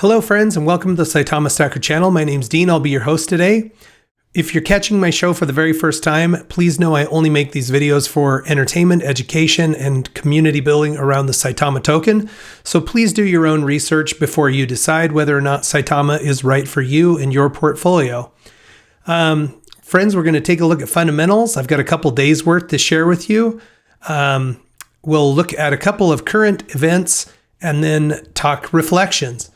Hello friends and welcome to the Saitamastacker channel. My name's Dean. I'll be your host today. If you're catching my show for the very first time, please know I only make these videos for entertainment, education, and community building around the Saitama token. So please do your own research before you decide whether or not Saitama is right for you and your portfolio. Friends, we're going to take a look at fundamentals. I've got a couple days worth to share with you. We'll look at a couple of current events and then talk reflections.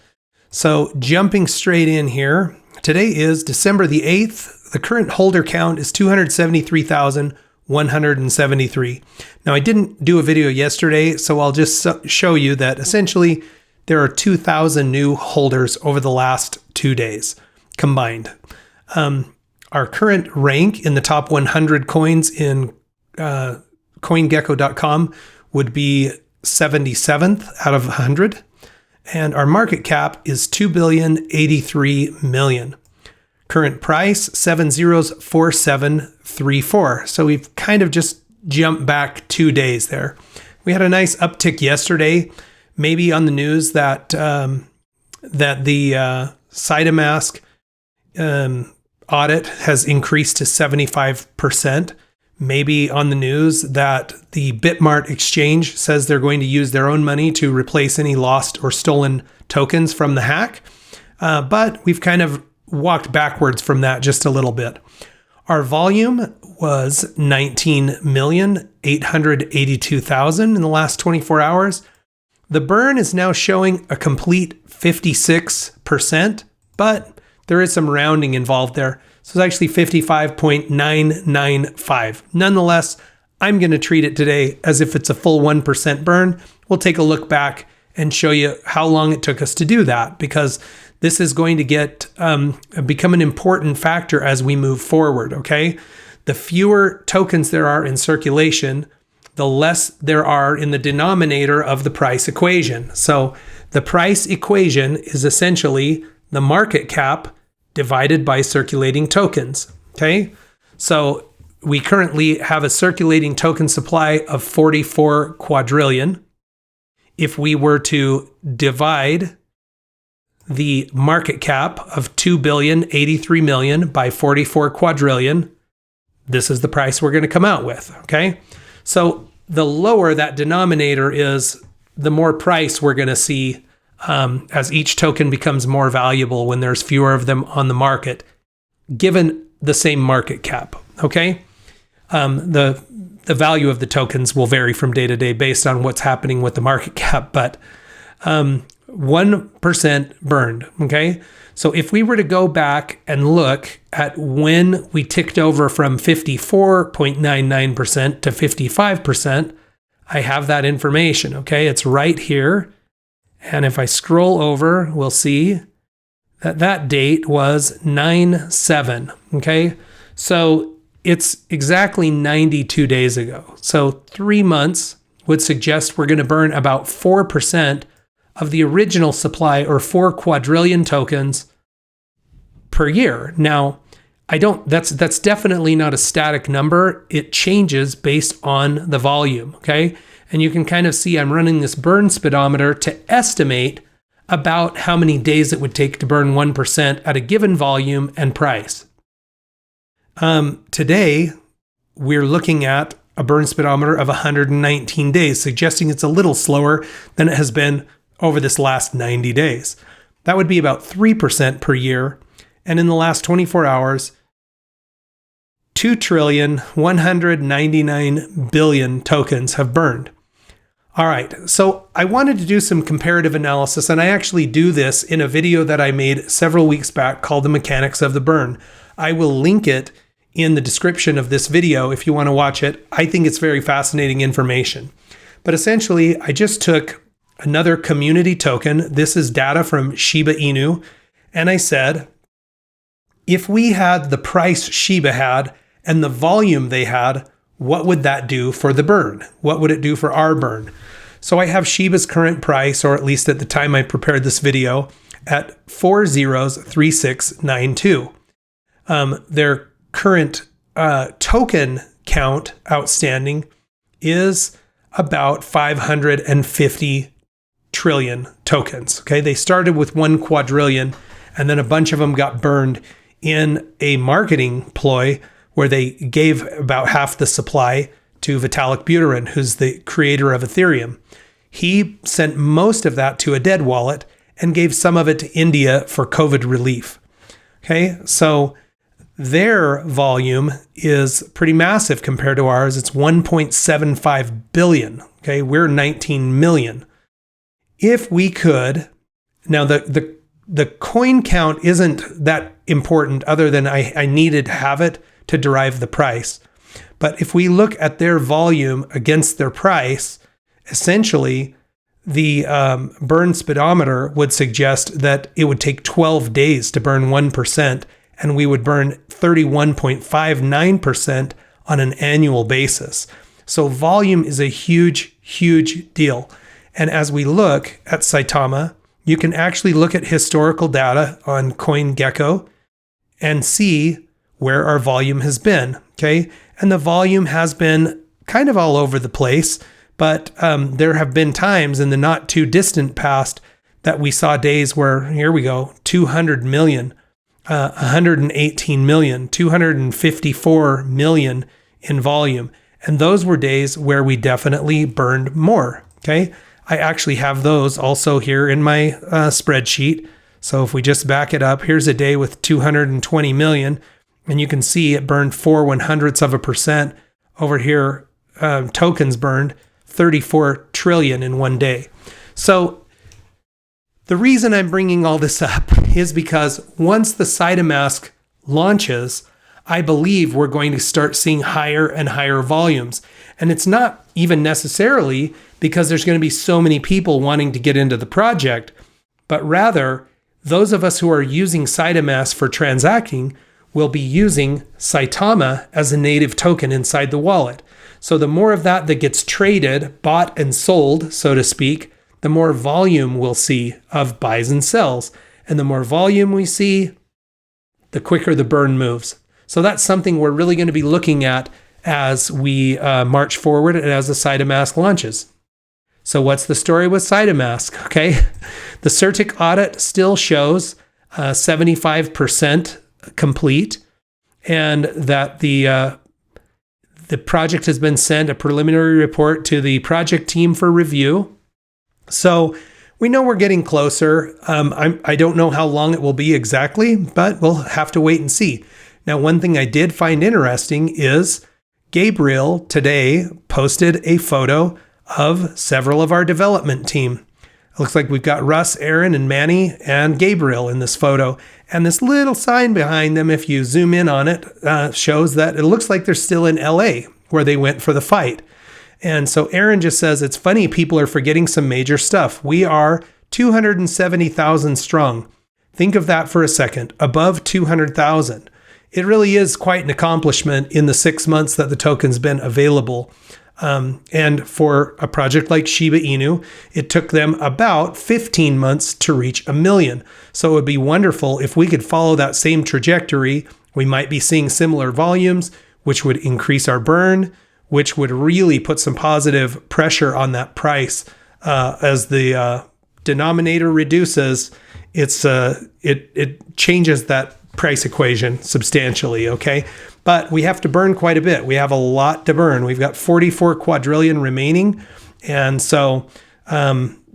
So jumping straight in here, today is December the 8th. The current holder count is 273,173. Now, I didn't do a video yesterday, so I'll just show you that essentially there are 2,000 new holders over the last 2 days combined. Our current rank in the top 100 coins in CoinGecko.com would be 77th out of 100. And our market cap is $2,083,000,000. Current price, 704734. So we've kind of just jumped back 2 days there. We had a nice uptick yesterday, maybe on the news that the Saitamask audit has increased to 75%. Maybe on the news that the Bitmart exchange says they're going to use their own money to replace any lost or stolen tokens from the hack. But we've kind of walked backwards from that just a little bit. Our volume was 19,882,000 in the last 24 hours. The burn is now showing a complete 56%, but there is some rounding involved there. So it's actually 55.995. Nonetheless, I'm going to treat it today as if it's a full 1% burn. We'll take a look back and show you how long it took us to do that, because this is going to become an important factor as we move forward, okay? The fewer tokens there are in circulation, the less there are in the denominator of the price equation. So the price equation is essentially the market cap divided by circulating tokens, okay? So we currently have a circulating token supply of 44 quadrillion. If we were to divide the market cap of 2,083,000,000 by 44 quadrillion, this is the price we're going to come out with, okay? So the lower that denominator is, the more price we're going to see as each token becomes more valuable when there's fewer of them on the market, given the same market cap, okay? The value of the tokens will vary from day to day based on what's happening with the market cap, but 1% burned, okay? So if we were to go back and look at when we ticked over from 54.99% to 55%, I have that information, okay? It's right here. And if I scroll over, we'll see that that date was 9/7, okay? So it's exactly 92 days ago. So 3 months would suggest we're going to burn about 4% of the original supply, or 4 quadrillion tokens per year. Now, that's definitely not a static number. It changes based on the volume, okay? And you can kind of see I'm running this burn speedometer to estimate about how many days it would take to burn 1% at a given volume and price. Today, we're looking at a burn speedometer of 119 days, suggesting it's a little slower than it has been over this last 90 days. That would be about 3% per year. And in the last 24 hours, 2,199,000,000,000 tokens have burned. All right, so I wanted to do some comparative analysis, and I actually do this in a video that I made several weeks back called The Mechanics of the Burn. I will link it in the description of this video if you want to watch it. I think it's very fascinating information. But essentially, I just took another community token. This is data from Shiba Inu. And I said, if we had the price Shiba had and the volume they had, what would that do for the burn? What would it do for our burn? So I have Shiba's current price, or at least at the time I prepared this video, at 403692. Their current token count outstanding is about 552 trillion tokens. Okay, they started with 1 quadrillion, and then a bunch of them got burned in a marketing ploy where they gave about half the supply to Vitalik Buterin, who's the creator of Ethereum. He sent most of that to a dead wallet and gave some of it to India for COVID relief. Okay, so their volume is pretty massive compared to ours. It's 1.75 billion. Okay, we're 19 million. If we could, now the coin count isn't that important other than I needed to have it to derive the price. But if we look at their volume against their price, essentially the burn speedometer would suggest that it would take 12 days to burn 1%, and we would burn 31.59% on an annual basis. So volume is a huge, huge deal. And as we look at Saitama, you can actually look at historical data on CoinGecko and see where our volume has been, okay? And the volume has been kind of all over the place, but there have been times in the not too distant past that we saw days where, here we go, 200 million, 118 million, 254 million in volume. And those were days where we definitely burned more, okay? I actually have those also here in my spreadsheet. So if we just back it up, here's a day with 220 million, and you can see it burned 0.04%. Over here, tokens burned 34 trillion in one day. So the reason I'm bringing all this up is because once the Saitamask launches, I believe we're going to start seeing higher and higher volumes. And it's not even necessarily because there's going to be so many people wanting to get into the project, but rather those of us who are using Saitamask for transacting will be using Saitama as a native token inside the wallet. So the more of that gets traded, bought and sold, so to speak, the more volume we'll see of buys and sells. And the more volume we see, the quicker the burn moves. So that's something we're really going to be looking at as we march forward and as the Saitamask launches. So what's the story with Saitamask? Okay, the Certic Audit still shows 75% complete, and that the project has been sent a preliminary report to the project team for review. So we know we're getting closer. I don't know how long it will be exactly, but we'll have to wait and see. Now, one thing I did find interesting is Gabriel today posted a photo of several of our development team. It looks like we've got Russ, Aaron, and Manny, and Gabriel in this photo. And this little sign behind them, if you zoom in on it, shows that it looks like they're still in LA, where they went for the fight. And so Aaron just says, it's funny, people are forgetting some major stuff. We are 270,000 strong. Think of that for a second, above 200,000. It really is quite an accomplishment in the 6 months that the token's been available. And for a project like Shiba Inu, it took them about 15 months to reach 1 million. So it would be wonderful if we could follow that same trajectory. We might be seeing similar volumes, which would increase our burn, which would really put some positive pressure on that price. As the denominator reduces, it changes that price equation substantially, okay? But we have to burn quite a bit. We have a lot to burn. We've got 44 quadrillion remaining. And so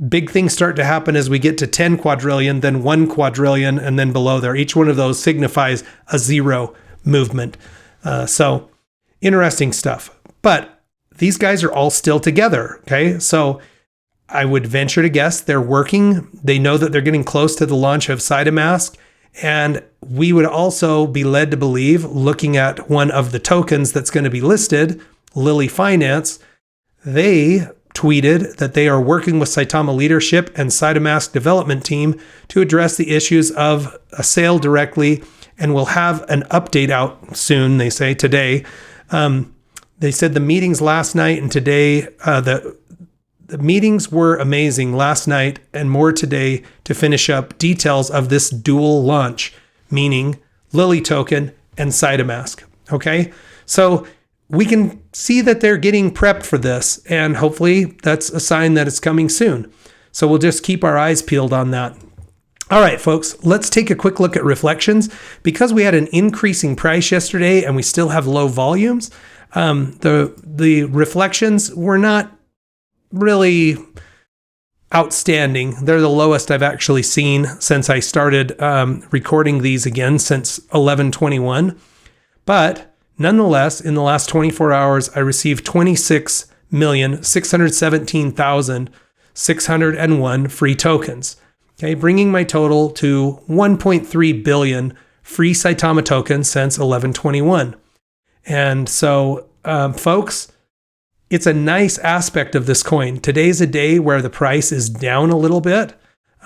big things start to happen as we get to 10 quadrillion, then 1 quadrillion, and then below there. Each one of those signifies a zero movement. So interesting stuff. But these guys are all still together, okay? So I would venture to guess they're working. They know that they're getting close to the launch of Saitamask. And we would also be led to believe, looking at one of the tokens that's going to be listed, Lily Finance, they tweeted that they are working with Saitama leadership and Saitamask development team to address the issues of a sale directly, and will have an update out soon, they say, today. They said the meetings last night and today, the meetings were amazing last night and more today to finish up details of this dual launch, meaning Lily token and Saitamask. Okay, so we can see that they're getting prepped for this, and hopefully that's a sign that it's coming soon. So we'll just keep our eyes peeled on that. All right, folks, let's take a quick look at reflections. Because we had an increasing price yesterday and we still have low volumes, the reflections were not really outstanding. They're the lowest I've actually seen since I started recording these again since 11/21. But nonetheless, in the last 24 hours, I received 26,617,601 free tokens. Okay, bringing my total to 1.3 billion free Saitama tokens since 11/21. And so, folks, it's a nice aspect of this coin. Today's a day where the price is down a little bit.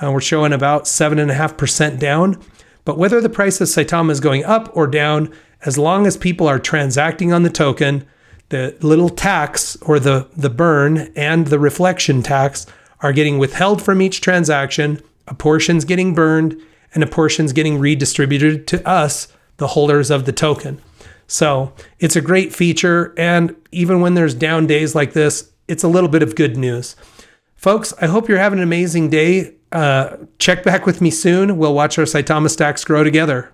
We're showing about 7.5% down. But whether the price of Saitama is going up or down, as long as people are transacting on the token, the little tax or the burn and the reflection tax are getting withheld from each transaction. A portion's getting burned and a portion's getting redistributed to us, the holders of the token. So it's a great feature. And even when there's down days like this, it's a little bit of good news. Folks, I hope you're having an amazing day. Check back with me soon. We'll watch our Saitama stacks grow together.